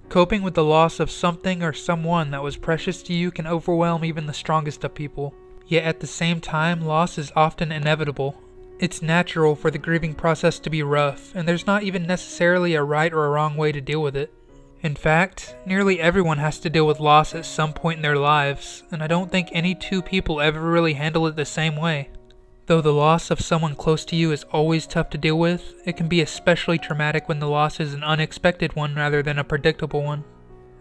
Coping with the loss of something or someone that was precious to you can overwhelm even the strongest of people. Yet at the same time, loss is often inevitable. It's natural for the grieving process to be rough, and there's not even necessarily a right or a wrong way to deal with it. In fact, nearly everyone has to deal with loss at some point in their lives, and I don't think any two people ever really handle it the same way. Though the loss of someone close to you is always tough to deal with, it can be especially traumatic when the loss is an unexpected one rather than a predictable one.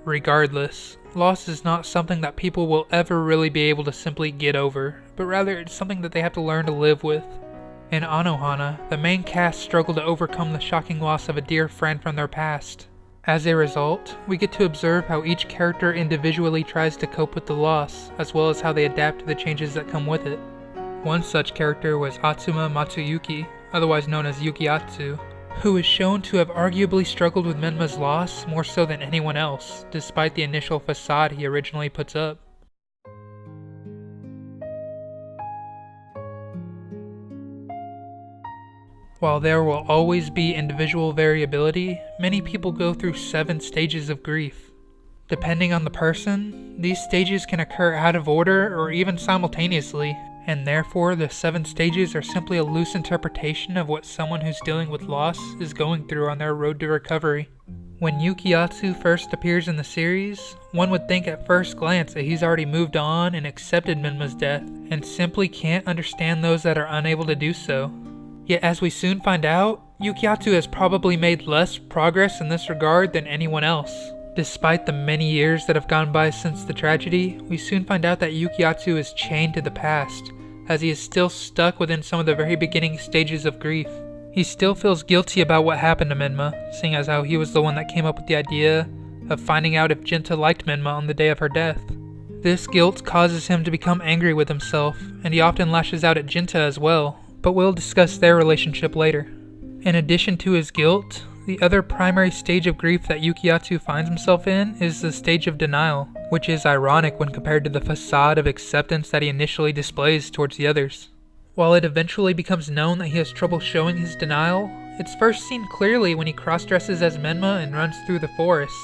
Regardless, loss is not something that people will ever really be able to simply get over, but rather it's something that they have to learn to live with. In Anohana, the main cast struggle to overcome the shocking loss of a dear friend from their past. As a result, we get to observe how each character individually tries to cope with the loss, as well as how they adapt to the changes that come with it. One such character was Atsuma Matsuyuki, otherwise known as Yukiatsu, who is shown to have arguably struggled with Menma's loss more so than anyone else, despite the initial facade he originally puts up. While there will always be individual variability, many people go through 7 stages of grief. Depending on the person, these stages can occur out of order or even simultaneously, and therefore the 7 stages are simply a loose interpretation of what someone who's dealing with loss is going through on their road to recovery. When Yukiatsu first appears in the series, one would think at first glance that he's already moved on and accepted Menma's death, and simply can't understand those that are unable to do so. Yet as we soon find out, Yukiatsu has probably made less progress in this regard than anyone else. Despite the many years that have gone by since the tragedy, we soon find out that Yukiatsu is chained to the past, as he is still stuck within some of the very beginning stages of grief. He still feels guilty about what happened to Menma, seeing as how he was the one that came up with the idea of finding out if Jinta liked Menma on the day of her death. This guilt causes him to become angry with himself, and he often lashes out at Jinta as well, but we'll discuss their relationship later. In addition to his guilt, the other primary stage of grief that Yukiatsu finds himself in is the stage of denial, which is ironic when compared to the facade of acceptance that he initially displays towards the others. While it eventually becomes known that he has trouble showing his denial, it's first seen clearly when he cross-dresses as Menma and runs through the forest.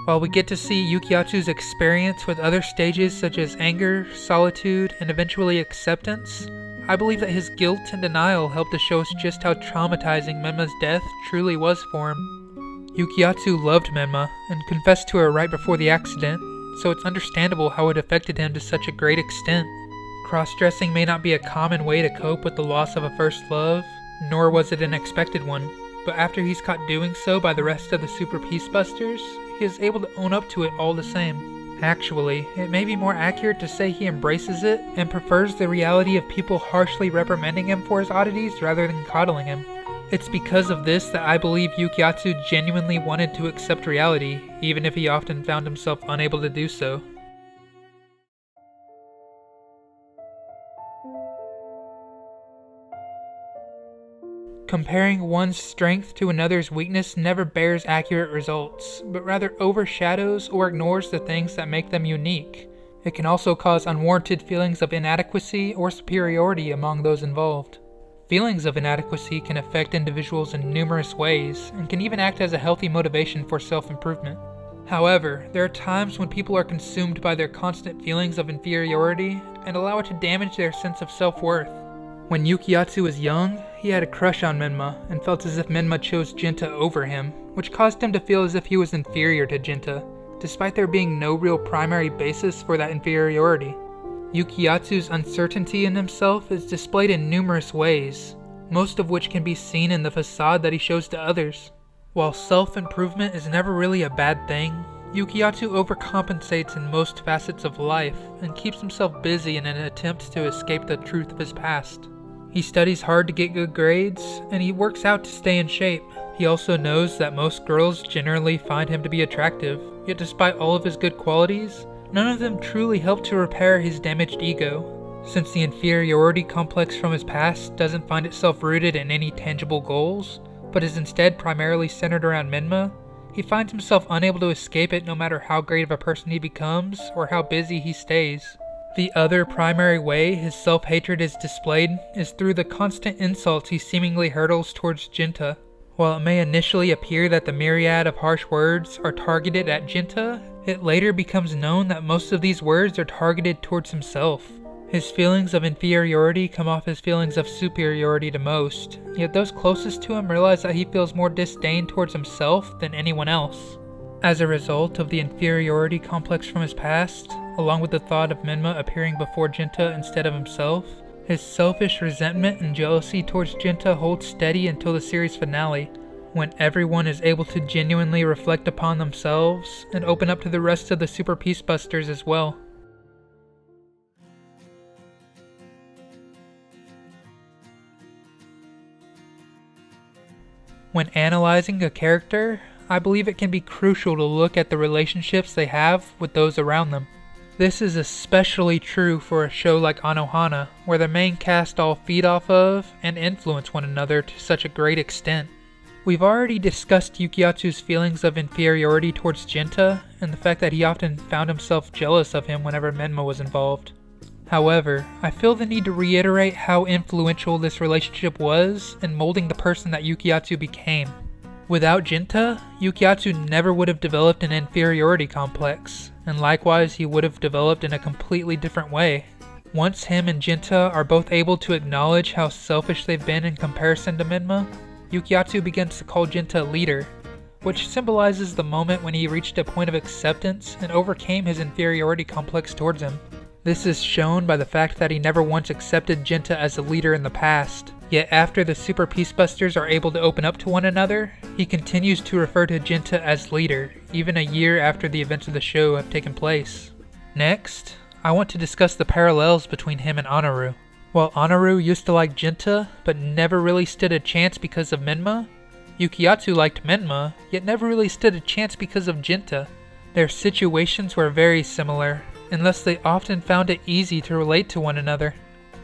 While we get to see Yukiatsu's experience with other stages such as anger, solitude, and eventually acceptance, I believe that his guilt and denial help to show us just how traumatizing Menma's death truly was for him. Yukiatsu loved Menma and confessed to her right before the accident, so it's understandable how it affected him to such a great extent. Cross-dressing may not be a common way to cope with the loss of a first love, nor was it an expected one, but after he's caught doing so by the rest of the Super Peacebusters, he is able to own up to it all the same. Actually, it may be more accurate to say he embraces it and prefers the reality of people harshly reprimanding him for his oddities rather than coddling him. It's because of this that I believe Yukiatsu genuinely wanted to accept reality, even if he often found himself unable to do so. Comparing one's strength to another's weakness never bears accurate results, but rather overshadows or ignores the things that make them unique. It can also cause unwarranted feelings of inadequacy or superiority among those involved. Feelings of inadequacy can affect individuals in numerous ways, and can even act as a healthy motivation for self-improvement. However, there are times when people are consumed by their constant feelings of inferiority and allow it to damage their sense of self-worth. When Yukiatsu was young, he had a crush on Menma and felt as if Menma chose Jinta over him, which caused him to feel as if he was inferior to Jinta, despite there being no real primary basis for that inferiority. Yukiatsu's uncertainty in himself is displayed in numerous ways, most of which can be seen in the facade that he shows to others. While self-improvement is never really a bad thing, Yukiatsu overcompensates in most facets of life and keeps himself busy in an attempt to escape the truth of his past. He studies hard to get good grades, and he works out to stay in shape. He also knows that most girls generally find him to be attractive, yet despite all of his good qualities, none of them truly help to repair his damaged ego. Since the inferiority complex from his past doesn't find itself rooted in any tangible goals, but is instead primarily centered around Menma, he finds himself unable to escape it no matter how great of a person he becomes or how busy he stays. The other primary way his self-hatred is displayed is through the constant insults he seemingly hurtles towards Jinta. While it may initially appear that the myriad of harsh words are targeted at Jinta, it later becomes known that most of these words are targeted towards himself. His feelings of inferiority come off as feelings of superiority to most, yet those closest to him realize that he feels more disdain towards himself than anyone else. As a result of the inferiority complex from his past, along with the thought of Menma appearing before Jinta instead of himself, his selfish resentment and jealousy towards Jinta holds steady until the series finale, when everyone is able to genuinely reflect upon themselves and open up to the rest of the Super Peacebusters as well. When analyzing a character, I believe it can be crucial to look at the relationships they have with those around them. This is especially true for a show like Anohana, where the main cast all feed off of and influence one another to such a great extent. We've already discussed Yukiatsu's feelings of inferiority towards Jinta, and the fact that he often found himself jealous of him whenever Menma was involved. However, I feel the need to reiterate how influential this relationship was in molding the person that Yukiatsu became. Without Jinta, Yukiatsu never would have developed an inferiority complex, and likewise he would have developed in a completely different way. Once him and Jinta are both able to acknowledge how selfish they've been in comparison to Menma, Yukiatsu begins to call Jinta leader, which symbolizes the moment when he reached a point of acceptance and overcame his inferiority complex towards him. This is shown by the fact that he never once accepted Jinta as a leader in the past, yet after the Super Peacebusters are able to open up to one another, he continues to refer to Jinta as leader, even a year after the events of the show have taken place. Next, I want to discuss the parallels between him and Anaru. While Anaru used to like Jinta, but never really stood a chance because of Menma, Yukiatsu liked Menma, yet never really stood a chance because of Jinta. Their situations were very similar, and thus they often found it easy to relate to one another.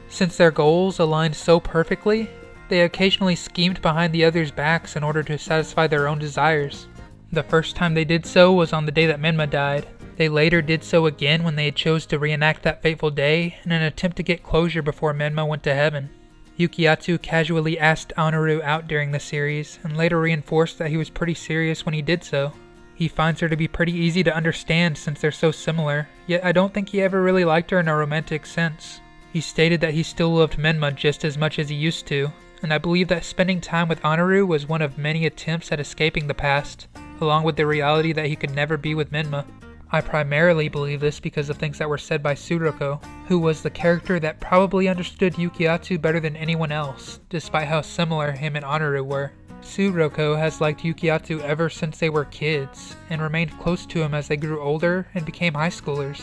Since their goals aligned so perfectly, they occasionally schemed behind the other's backs in order to satisfy their own desires. The first time they did so was on the day that Menma died. They later did so again when they chose to reenact that fateful day in an attempt to get closure before Menma went to heaven. Yukiatsu casually asked Anaru out during the series, and later reinforced that he was pretty serious when he did so. He finds her to be pretty easy to understand since they're so similar, yet I don't think he ever really liked her in a romantic sense. He stated that he still loved Menma just as much as he used to, and I believe that spending time with Anaru was one of many attempts at escaping the past, along with the reality that he could never be with Menma. I primarily believe this because of things that were said by Tsuroko, who was the character that probably understood Yukiatsu better than anyone else, despite how similar him and Anaru were. Tsuroko has liked Yukiatsu ever since they were kids, and remained close to him as they grew older and became high schoolers.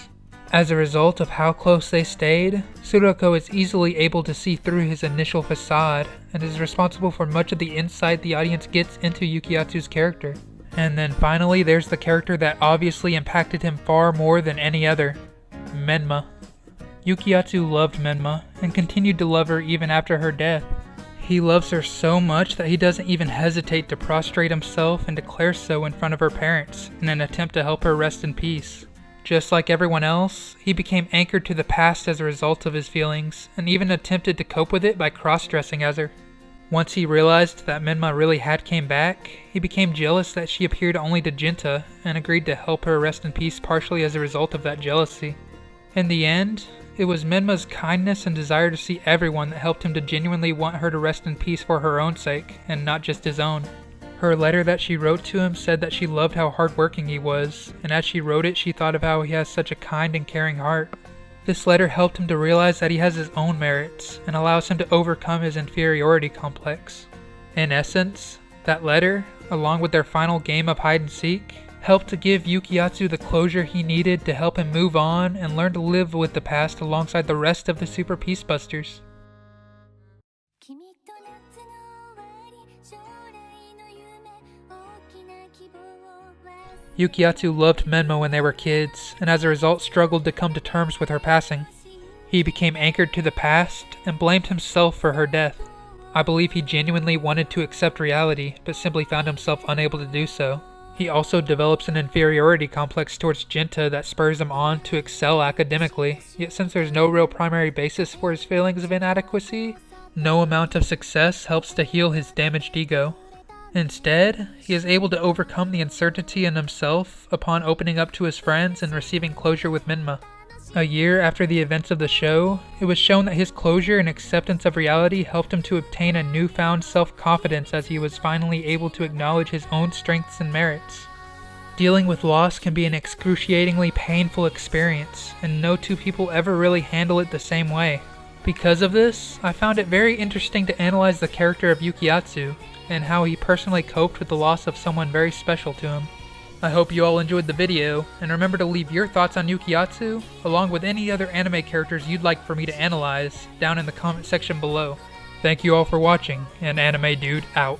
As a result of how close they stayed, Tsuroko is easily able to see through his initial facade, and is responsible for much of the insight the audience gets into Yukiatsu's character. And then finally there's the character that obviously impacted him far more than any other, Menma. Yukiatsu loved Menma, and continued to love her even after her death. He loves her so much that he doesn't even hesitate to prostrate himself and declare so in front of her parents, in an attempt to help her rest in peace. Just like everyone else, he became anchored to the past as a result of his feelings, and even attempted to cope with it by cross-dressing as her. Once he realized that Menma really had came back, he became jealous that she appeared only to Jinta, and agreed to help her rest in peace partially as a result of that jealousy. In the end, it was Menma's kindness and desire to see everyone that helped him to genuinely want her to rest in peace for her own sake, and not just his own. Her letter that she wrote to him said that she loved how hardworking he was, and as she wrote it she thought of how he has such a kind and caring heart. This letter helped him to realize that he has his own merits, and allows him to overcome his inferiority complex. In essence, that letter, along with their final game of hide and seek, helped to give Yukiatsu the closure he needed to help him move on and learn to live with the past alongside the rest of the Super Peacebusters. Yukiatsu loved Menma when they were kids, and as a result struggled to come to terms with her passing. He became anchored to the past, and blamed himself for her death. I believe he genuinely wanted to accept reality, but simply found himself unable to do so. He also develops an inferiority complex towards Jinta that spurs him on to excel academically, yet since there's no real primary basis for his feelings of inadequacy, no amount of success helps to heal his damaged ego. Instead, he is able to overcome the uncertainty in himself upon opening up to his friends and receiving closure with Minma. A year after the events of the show, it was shown that his closure and acceptance of reality helped him to obtain a newfound self-confidence as he was finally able to acknowledge his own strengths and merits. Dealing with loss can be an excruciatingly painful experience, and no two people ever really handle it the same way. Because of this, I found it very interesting to analyze the character of Yukiatsu, and how he personally coped with the loss of someone very special to him. I hope you all enjoyed the video, and remember to leave your thoughts on Yukiatsu, along with any other anime characters you'd like for me to analyze, down in the comment section below. Thank you all for watching, and Anime Dude out.